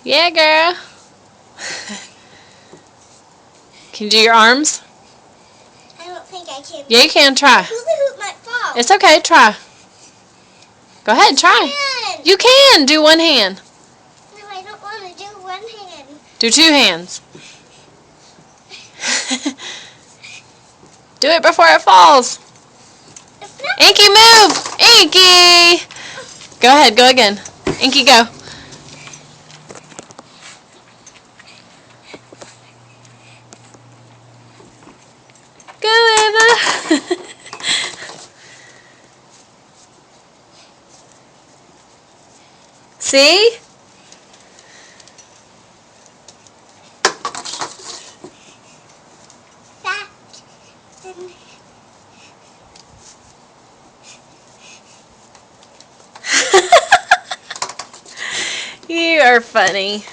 Yeah, girl. Can you do your arms? I don't think I can. Yeah, you can. Try. Hula hoop might fall. It's okay. Try. Go ahead. Try. Man. You can. Do one hand. No, I don't want to do one hand. Do two hands. Do it before it falls. Inky, move! Inky! Go ahead. Go again. Inky, go. Go, Eva. See? That. You are funny.